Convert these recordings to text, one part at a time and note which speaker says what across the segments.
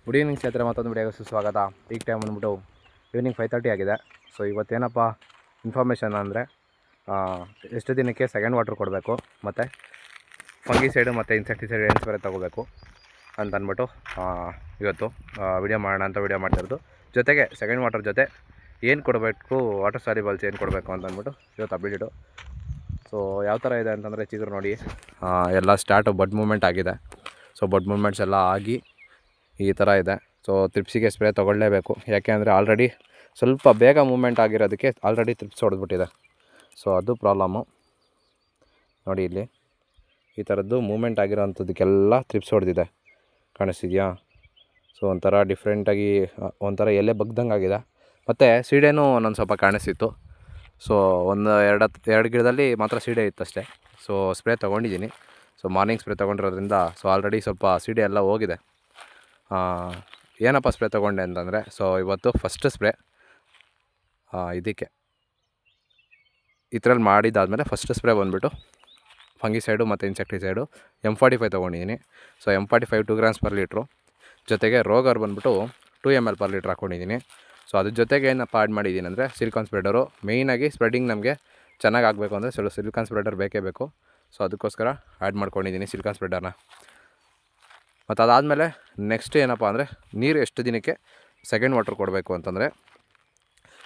Speaker 1: Good evening ಸ್ನೇಹಿತರೆ, ಮತ್ತೊಂದು ವಿಡಿಯೋಗೆ ಸುಸ್ವಾಗತ. ಈಗ ಟೈಮ್ ಬಂದ್ಬಿಟ್ಟು ಈವ್ನಿಂಗ್ 5:30 ಆಗಿದೆ. ಸೊ ಇವತ್ತೇನಪ್ಪ ಇನ್ಫಾರ್ಮೇಷನ್ ಅಂದರೆ ಎಷ್ಟು ದಿನಕ್ಕೆ ಸೆಕೆಂಡ್ ವಾಟ್ರ್ ಕೊಡಬೇಕು ಮತ್ತು ಫಂಗಿಸೈಡು ಮತ್ತು ಇನ್ಸೆಕ್ಟಿಸೈಡ್ ಏನು ಸ್ಪ್ರೇ ತೊಗೋಬೇಕು ಅಂತ ಅಂದ್ಬಿಟ್ಟು ಇವತ್ತು ವಿಡಿಯೋ ಮಾಡೋಣ ಅಂತ ವಿಡಿಯೋ ಮಾಡ್ತಿರೋದು. ಜೊತೆಗೆ ಸೆಕೆಂಡ್ ವಾಟರ್ ಜೊತೆ ಏನು ಕೊಡಬೇಕು, ವಾಟರ್ ಸಾಲ್ಯುಬಲ್ಸ್ ಏನು ಕೊಡಬೇಕು ಅಂತ ಅಂದ್ಬಿಟ್ಟು ಇವತ್ತು ಅಪ್ಡೇಟು. ಸೊ ಯಾವ ಥರ ಇದೆ ಅಂತಂದರೆ ಚಿತ್ರ ನೋಡಿ, ಎಲ್ಲ ಸ್ಟಾರ್ಟು ಬಡ್ ಮೂಮೆಂಟ್ ಆಗಿದೆ. ಸೊ ಬಡ್ ಮೂಮೆಂಟ್ಸ್ ಎಲ್ಲ ಆಗಿ ಈ ಥರ ಇದೆ. ಸೊ ತ್ರಿಪ್ಸಿಗೆ ಸ್ಪ್ರೇ ತೊಗೊಳ್ಳೇಬೇಕು, ಯಾಕೆ ಅಂದರೆ ಆಲ್ರೆಡಿ ಸ್ವಲ್ಪ ಬೇಗ ಮೂಮೆಂಟ್ ಆಗಿರೋದಕ್ಕೆ ಆಲ್ರೆಡಿ ತ್ರಿಪ್ಸ್ ಹೊಡೆದ್ಬಿಟ್ಟಿದೆ. ಸೊ ಅದು ಪ್ರಾಬ್ಲಮ್ಮು. ನೋಡಿ ಇಲ್ಲಿ ಈ ಥರದ್ದು ಮೂಮೆಂಟ್ ಆಗಿರೋವಂಥದ್ದಕ್ಕೆಲ್ಲ ತ್ರಿಪ್ಸ್ ಹೊಡೆದಿದೆ, ಕಾಣಿಸ್ತಿದೆಯಾ? ಸೊ ಒಂಥರ ಡಿಫ್ರೆಂಟಾಗಿ ಒಂಥರ ಎಲೆ ಬಗ್ದಂಗೆ ಆಗಿದೆ. ಮತ್ತು ಸೀಡೆನೂ ಒಂದೊಂದು ಸ್ವಲ್ಪ ಕಾಣಿಸ್ತಿತ್ತು. ಸೊ ಎರಡು ಗಿಡದಲ್ಲಿ ಮಾತ್ರ ಸೀಡೆ ಇತ್ತಷ್ಟೇ. ಸೊ ಸ್ಪ್ರೇ ತೊಗೊಂಡಿದ್ದೀನಿ. ಸೊ ಮಾರ್ನಿಂಗ್ ಸ್ಪ್ರೇ ತೊಗೊಂಡಿರೋದ್ರಿಂದ ಸೊ ಆಲ್ರೆಡಿ ಸ್ವಲ್ಪ ಸೀಡೆ ಎಲ್ಲ ಹೋಗಿದೆ. ಏನಪ್ಪ ಸ್ಪ್ರೇ ತೊಗೊಂಡೆ ಅಂತಂದರೆ, ಸೊ ಇವತ್ತು ಫಸ್ಟ್ ಸ್ಪ್ರೇ ಇದಕ್ಕೆ ಇದರಲ್ಲಿ ಮಾಡಿದ್ದಾದಮೇಲೆ ಫಸ್ಟ್ ಸ್ಪ್ರೇ ಬಂದುಬಿಟ್ಟು ಫಂಗಿಸೈಡು ಮತ್ತು ಇನ್ಸೆಕ್ಟಿಸೈಡು M45 ತೊಗೊಂಡಿದ್ದೀನಿ. So M45 2 grams per litre, ಜೊತೆಗೆ ರೋಗರ್ ಬಂದುಬಿಟ್ಟು 2 ml per ಲೀಟ್ರ್ ಹಾಕ್ಕೊಂಡಿದ್ದೀನಿ. ಸೊ ಅದ್ರ ಜೊತೆಗೆ ಏನಪ್ಪ ಆ್ಯಡ್ ಮಾಡಿದ್ದೀನಿ ಅಂದರೆ ಸಿಲಿಕಾನ್ ಸ್ಪ್ರೆಡರು. ಮೇಯ್ನಾಗಿ ಸ್ಪ್ರೆಡಿಂಗ್ ನಮಗೆ ಚೆನ್ನಾಗಿ ಆಗಬೇಕು ಅಂದರೆ ಸಿಲಿಕಾನ್ ಸ್ಪ್ರೆಡರ್ ಬೇಕೇ ಬೇಕು. ಸೊ ಅದಕ್ಕೋಸ್ಕರ ಆ್ಯಡ್ ಮಾಡ್ಕೊಂಡಿದ್ದೀನಿ ಸಿಲಿಕಾನ್ ಸ್ಪ್ರೆಡರ್ನ. ಮತ್ತು ಅದಾದಮೇಲೆ ನೆಕ್ಸ್ಟ್ ಏನಪ್ಪ ಅಂದರೆ ನೀರು ಎಷ್ಟು ದಿನಕ್ಕೆ ಸೆಕೆಂಡ್ ವಾಟ್ರ್ ಕೊಡಬೇಕು ಅಂತಂದರೆ,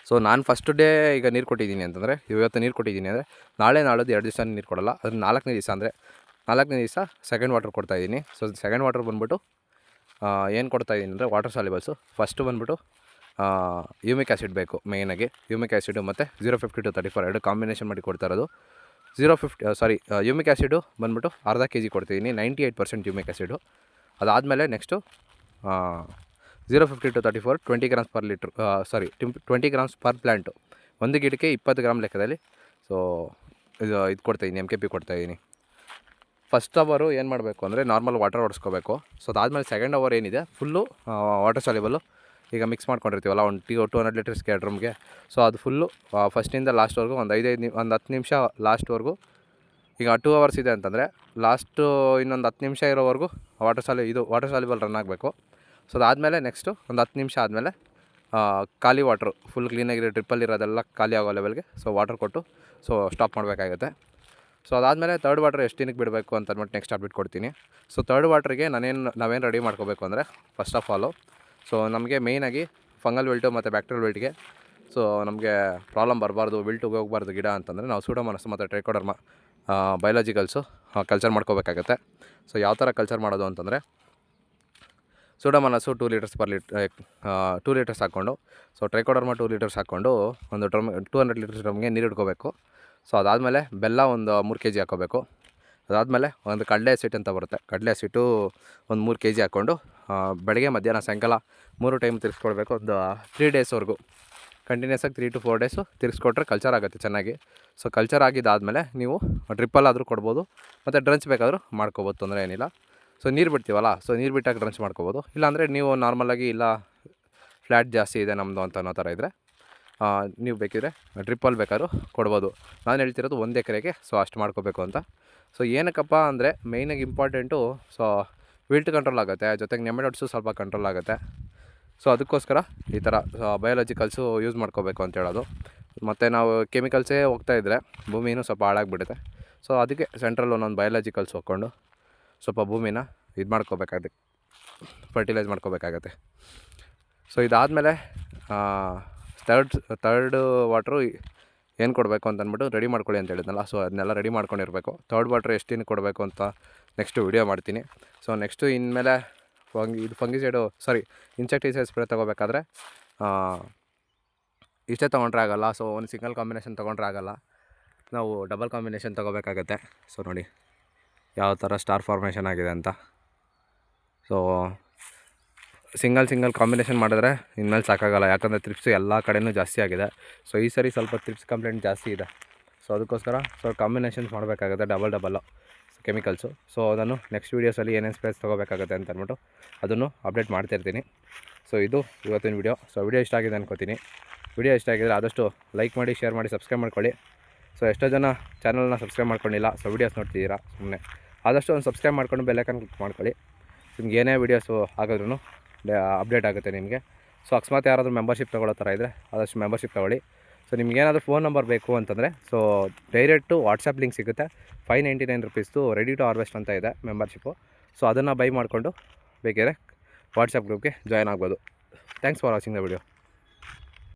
Speaker 1: ಸೊ ನಾನು ಫಸ್ಟ್ ಡೇ ಈಗ ನೀರು ಕೊಟ್ಟಿದ್ದೀನಿ ಅಂತಂದರೆ, ಇವತ್ತು ನೀರು ಕೊಟ್ಟಿದ್ದೀನಿ ಅಂದರೆ ನಾಳೆದು 2 ದಿವಸ ನೀರು ಕೊಡೋಲ್ಲ, ಅದು 4ನೇ ದಿವಸ ಅಂದರೆ 4ನೇ ದಿವಸ ಸೆಕೆಂಡ್ ವಾಟ್ರ್ ಕೊಡ್ತಾಯಿದ್ದೀನಿ. ಸೊ ಸೆಕೆಂಡ್ ವಾಟ್ರ್ ಬಂದುಬಿಟ್ಟು ಏನು ಕೊಡ್ತಾಯಿದ್ದೀನಿ ಅಂದರೆ ವಾಟರ್ ಸಾಲ್ಯುಬಲ್ಸು. ಫಸ್ಟು ಬಂದುಬಿಟ್ಟು ಯೂಮಿಕ್ ಆ್ಯಸಿಡ್ ಬೇಕು ಮೇಯ್ನಾಗಿ. ಯೂಮಿಕ್ ಆ್ಯಸಿಡು ಮತ್ತು 050 to 34 ಎರಡು ಕಾಂಬಿನೇಷನ್ ಮಾಡಿ ಕೊಡ್ತಾ ಇರೋದು. ಯೂಮಿಕ್ ಆ್ಯಸಿಡು ಬಂದುಬಿಟ್ಟು ಅರ್ಧ kg ಕೊಡ್ತಿದ್ದೀನಿ, 98% ಯೂಮಿಕ್ ಆ್ಯಸಿಡು. ಅದಾದಮೇಲೆ next 050 to 34 20 grams per litre 20 grams per plant. ಒಂದು ಗಿಡಕ್ಕೆ 20 ಗ್ರಾಮ್ ಲೆಕ್ಕದಲ್ಲಿ. ಸೊ ಇದು ಕೊಡ್ತಾಯಿದ್ದೀನಿ, MKP ಕೊಡ್ತಾಯಿದ್ದೀನಿ. ಫಸ್ಟ್ ಅವರು ಏನು ಮಾಡಬೇಕು ಅಂದರೆ ನಾರ್ಮಲ್ ವಾಟರ್ ಹೊಡೆಸ್ಕೋಬೇಕು. ಸೊ ಅದಾದಮೇಲೆ ಸೆಕೆಂಡ್ ಅವರ್ ಏನಿದೆ ಫುಲ್ಲು ವಾಟರ್ ಸಾಲ್ಯುಬಲ್ಲು ಈಗ ಮಿಕ್ಸ್ ಮಾಡ್ಕೊಂಡಿರ್ತೀವಲ್ಲ ಒಂದು 200 ಲೀಟರ್ಸ್ಗೆ ಡ್ರಮ್ಗೆ. ಸೊ ಅದು ಫುಲ್ಲು ಫಸ್ಟಿಂದ ಲಾಸ್ಟ್ವರೆಗೂ ಒಂದು 10 ನಿಮಿಷ ಲಾಸ್ಟ್ವರೆಗೂ. ಈಗ 2 hours ಇದೆ ಅಂತಂದರೆ ಲಾಸ್ಟು ಇನ್ನೊಂದು 10 ನಿಮಿಷ ಇರೋವರೆಗೂ ವಾಟರ್ ಸಾಲ್ಯುಬಲ್ ರನ್ ಆಗಬೇಕು. ಸೊ ಅದಾದಮೇಲೆ ನೆಕ್ಸ್ಟು ಒಂದು 10 ನಿಮಿಷ ಆದಮೇಲೆ ಖಾಲಿ ವಾಟ್ರು ಫುಲ್ ಕ್ಲೀನಾಗಿರೋ ಡ್ರಿಪ್ಪಲ್ಲಿರೋದೆಲ್ಲ ಖಾಲಿ ಆಗೋ ಲೆವೆಲ್ಗೆ ಸೊ ವಾಟರ್ ಕೊಟ್ಟು ಸೊ ಸ್ಟಾಪ್ ಮಾಡಬೇಕಾಗುತ್ತೆ. ಸೊ ಅದಾದಮೇಲೆ ತರ್ಡ್ ವಾಟ್ರ್ ಎಷ್ಟು ದಿನಕ್ಕೆ ಬಿಡಬೇಕು ಅಂತ ಅಂದ್ಬಿಟ್ಟು ನೆಕ್ಸ್ಟ್ ಅಪ್ಡೇಟ್ ಕೊಡ್ತೀನಿ. ಸೊ ತರ್ಡ್ ವಾಟ್ರಿಗೆ ನಾವೇನು ರೆಡಿ ಮಾಡ್ಕೋಬೇಕು ಅಂದರೆ, ಫಸ್ಟ್ ಆಫ್ ಆಲು ಸೊ ನಮಗೆ ಮೇಯ್ನಾಗಿ ಫಂಗಲ್ ವಿಲ್ಟು ಮತ್ತು ಬ್ಯಾಕ್ಟೀರಿಯಲ್ ವಿಲ್ಟ್ಗೆ ಸೊ ನಮಗೆ ಪ್ರಾಬ್ಲಮ್ ಬರಬಾರ್ದು, ವಿಲ್ಟಿಗೆ ಹೋಗಬಾರ್ದು ಗಿಡ ಅಂತಂದರೆ ನಾವು ಸೂಡೋಮೋನಾಸ್ ಮತ್ತು ಟ್ರೈಕೋಡರ್ಮಾ ಬಯೋಲಾಜಿಕಲ್ಸು ಕಲ್ಚರ್ ಮಾಡ್ಕೋಬೇಕಾಗತ್ತೆ. ಸೊ ಯಾವ ಥರ ಕಲ್ಚರ್ ಮಾಡೋದು ಅಂತಂದರೆ, ಸೂಡೋಮೋನಾಸು 2 ಲೀಟರ್ಸ್ ಹಾಕ್ಕೊಂಡು, ಸೊ ಟ್ರೈಕೋಡರ್ಮಾ 2 ಲೀಟರ್ಸ್ ಹಾಕ್ಕೊಂಡು ಒಂದು ಡ್ರಮ್ 200 ಲೀಟರ್ಸ್ ಡ್ರಮ್ಗೆ ನೀರು ಇಟ್ಕೋಬೇಕು. ಸೊ ಅದಾದಮೇಲೆ ಬೆಲ್ಲ ಒಂದು 3 kg ಹಾಕ್ಕೋಬೇಕು. ಅದಾದಮೇಲೆ ಒಂದು ಕಡಲೆ ಹಸಿಟ್ಟು ಅಂತ ಬರುತ್ತೆ, ಕಡಲೆ ಹಸಿಟ್ಟು ಒಂದು 3 kg ಹಾಕ್ಕೊಂಡು ಬೆಳಗ್ಗೆ ಮಧ್ಯಾಹ್ನ ಸಾಯಂಕಾಲ 3 ಟೈಮ್ ತಿರ್ಗಿಸ್ಕೊಡ್ಬೇಕು. ಒಂದು 3 ಡೇಸ್ವರೆಗೂ ಕಂಟಿನ್ಯೂಸ್ ಆಗಿ 3 to 4 ಡೇಸು ತಿರ್ಗಿಸ್ಕೊಟ್ರೆ ಕಲ್ಚರ್ ಆಗುತ್ತೆ ಚೆನ್ನಾಗಿ. ಸೊ ಕಲ್ಚರ್ ಆಗಿದ್ದಾದಮೇಲೆ ನೀವು ಡ್ರಿಪ್ಪಲ್ಲಾದರೂ ಕೊಡ್ಬೋದು ಮತ್ತು ಡ್ರಂಚ್ ಬೇಕಾದರೂ ಮಾಡ್ಕೋಬೋದು, ತೊಂದರೆ ಏನಿಲ್ಲ. ಸೊ ನೀರು ಬಿಡ್ತೀವಲ್ಲ, ಸೊ ನೀರು ಬಿಟ್ಟಾಗ ಡ್ರಂಚ್ ಮಾಡ್ಕೋಬೋದು. ಇಲ್ಲಾಂದರೆ ನೀವು ನಾರ್ಮಲಾಗಿ ಇಲ್ಲ ಫ್ಲ್ಯಾಟ್ ಜಾಸ್ತಿ ಇದೆ ನಮ್ಮದು ಅಂತ ಅನ್ನೋ ಥರ ಇದ್ದರೆ ನೀವು ಬೇಕಿದ್ರೆ ಡ್ರಿಪ್ಪಲ್ಲಿ ಬೇಕಾದ್ರೂ ಕೊಡ್ಬೋದು. ನಾನು ಹೇಳ್ತಿರೋದು 1 ಎಕರೆಗೆ ಸೊ ಅಷ್ಟು ಮಾಡ್ಕೋಬೇಕು ಅಂತ. ಸೊ ಏನಕ್ಕಪ್ಪ ಅಂದರೆ ಮೇಯ್ನಾಗಿ ಇಂಪಾರ್ಟೆಂಟು ಸೊ ವಿಲ್ಟ್ ಕಂಟ್ರೋಲ್ ಆಗುತ್ತೆ, ಜೊತೆಗೆ ನೆಮಟೋಡ್ಸು ಸ್ವಲ್ಪ ಕಂಟ್ರೋಲ್ ಆಗುತ್ತೆ. ಸೊ ಅದಕ್ಕೋಸ್ಕರ ಈ ಥರ ಬಯೋಲಾಜಿಕಲ್ಸು ಯೂಸ್ ಮಾಡ್ಕೋಬೇಕು ಅಂತ ಹೇಳೋದು. ಮತ್ತು ನಾವು ಕೆಮಿಕಲ್ಸೇ ಹೋಗ್ತಾಯಿದ್ರೆ ಭೂಮಿನೂ ಸ್ವಲ್ಪ ಹಾಳಾಗಿಬಿಡುತ್ತೆ. ಸೊ ಅದಕ್ಕೆ ಸೆಂಟ್ರಲ್ಲಿ ಒಂದೊಂದು ಬಯೋಲಾಜಿಕಲ್ಸ್ ಹಾಕ್ಕೊಂಡು ಸ್ವಲ್ಪ ಭೂಮಿನ ಇದು ಮಾಡ್ಕೋಬೇಕಾಗುತ್ತೆ, ಫರ್ಟಿಲೈಸ್ ಮಾಡ್ಕೋಬೇಕಾಗತ್ತೆ. ಸೊ ಇದಾದಮೇಲೆ ತರ್ಡ್ ವಾಟ್ರು ಏನು ಕೊಡಬೇಕು ಅಂತ ಅಂದ್ಬಿಟ್ಟು ರೆಡಿ ಮಾಡ್ಕೊಳ್ಳಿ ಅಂತ ಹೇಳಿದ್ನಲ್ಲ. ಸೊ ಅದನ್ನೆಲ್ಲ ರೆಡಿ ಮಾಡ್ಕೊಂಡಿರಬೇಕು. ತರ್ಡ್ ವಾಟ್ರ್ ಎಷ್ಟು ದಿನ ಕೊಡಬೇಕು ಅಂತ ನೆಕ್ಸ್ಟು ವಿಡಿಯೋ ಮಾಡ್ತೀನಿ. ಸೊ ನೆಕ್ಸ್ಟು ಇನ್ಮೇಲೆ ಇನ್ಸೆಕ್ಟಿಸೈಡ್ ಸ್ಪ್ರೇ ತೊಗೋಬೇಕಾದ್ರೆ ಇಷ್ಟೇ ತೊಗೊಂಡ್ರೆ ಆಗೋಲ್ಲ. ಸೊ ಒಂದು ಸಿಂಗಲ್ ಕಾಂಬಿನೇಷನ್ ತೊಗೊಂಡ್ರೆ ಆಗೋಲ್ಲ, ನಾವು ಡಬಲ್ ಕಾಂಬಿನೇಷನ್ ತೊಗೋಬೇಕಾಗತ್ತೆ. ಸೊ ನೋಡಿ ಯಾವ ಥರ ಸ್ಟಾರ್ ಫಾರ್ಮೇಷನ್ ಆಗಿದೆ ಅಂತ. ಸೊ ಸಿಂಗಲ್ ಕಾಂಬಿನೇಷನ್ ಮಾಡಿದ್ರೆ ಇನ್ಮೇಲೆ ಸಾಕಾಗಲ್ಲ, ಯಾಕಂದರೆ ತ್ರಿಪ್ಸು ಎಲ್ಲ ಕಡೆಯೂ ಜಾಸ್ತಿ ಆಗಿದೆ. ಸೊ ಈ ಸರಿ ಸ್ವಲ್ಪ ತ್ರಿಪ್ಸ್ ಕಂಪ್ಲೇಂಟ್ ಜಾಸ್ತಿ ಇದೆ. ಸೊ ಅದಕ್ಕೋಸ್ಕರ ಸೊ ಕಾಂಬಿನೇಷನ್ಸ್ ಮಾಡಬೇಕಾಗುತ್ತೆ, ಡಬಲ್ಲು ಕೆಮಿಕಲ್ಸು. ಸೊ ನಾನು ನೆಕ್ಸ್ಟ್ ವೀಡಿಯೋಸಲ್ಲಿ ಏನೇನು ಸ್ಪ್ರೇಸ್ ತೊಗೋಬೇಕಾಗುತ್ತೆ ಅಂತ ಅಂದ್ಬಿಟ್ಟು ಅದನ್ನು ಅಪ್ಡೇಟ್ ಮಾಡ್ತಾಯಿರ್ತೀನಿ. ಸೊ ಇದು ಇವತ್ತಿನ ವಿಡಿಯೋ. ಸೊ ವಿಡಿಯೋ ಇಷ್ಟ ಆಗಿದೆ ಅನ್ಕೋತೀನಿ. ವಿಡಿಯೋ ಇಷ್ಟ ಆಗಿದ್ರೆ ಆದಷ್ಟು ಲೈಕ್ ಮಾಡಿ, ಶೇರ್ ಮಾಡಿ, ಸಬ್ಸ್ಕ್ರೈಬ್ ಮಾಡ್ಕೊಳ್ಳಿ. ಸೊ ಎಷ್ಟೋ ಜನ ಚಾನಲ್ನ ಸಬ್ಸ್ಕ್ರೈಬ್ ಮಾಡ್ಕೊಂಡಿಲ್ಲ, ಸೊ ವೀಡಿಯೋಸ್ ನೋಡ್ತಿದ್ದೀರಾ ಸುಮ್ಮನೆ. ಆದಷ್ಟು ಒಂದು ಸಬ್ಸ್ಕ್ರೈಬ್ ಮಾಡ್ಕೊಂಡು ಬೆಲ್ ಐಕಾನ್ ಕ್ಲಿಕ್ ಮಾಡ್ಕೊಳ್ಳಿ. ನಿಮ್ಗೆ ಏನೇ ವೀಡಿಯೋಸು ಆಗಿದ್ರೂ ಅಪ್ಡೇಟ್ ಆಗುತ್ತೆ ನಿಮಗೆ. ಸೊ ಅಕಸ್ಮಾತ್ ಯಾರಾದರೂ ಮೆಂಬರ್ಶಿಪ್ ತೊಗೊಳ್ಳೋ ಥರ ಇದ್ದರೆ ಆದಷ್ಟು ಮೆಂಬರ್ಶಿಪ್ ತೊಗೊಳ್ಳಿ. ಸೊ ನಿಮ್ಗೇನಾದರೂ ಫೋನ್ ನಂಬರ್ ಬೇಕು ಅಂತಂದರೆ ಸೊ ಡೈರೆಕ್ಟು ವಾಟ್ಸಪ್ ಲಿಂಕ್ ಸಿಗುತ್ತೆ. 599 ರುಪೀಸ್ದು ರೆಡಿ ಟು ಹಾರ್ವೆಸ್ಟ್ ಅಂತ ಇದೆ ಮೆಂಬರ್ಶಿಪ್ಪು. ಸೊ ಅದನ್ನು ಬೈ ಮಾಡಿಕೊಂಡು ಬೇಕಿದ್ರೆ ವಾಟ್ಸಪ್ ಗ್ರೂಪ್ಗೆ ಜಾಯ್ನ್ ಆಗ್ಬೋದು. Thanks for watching the video.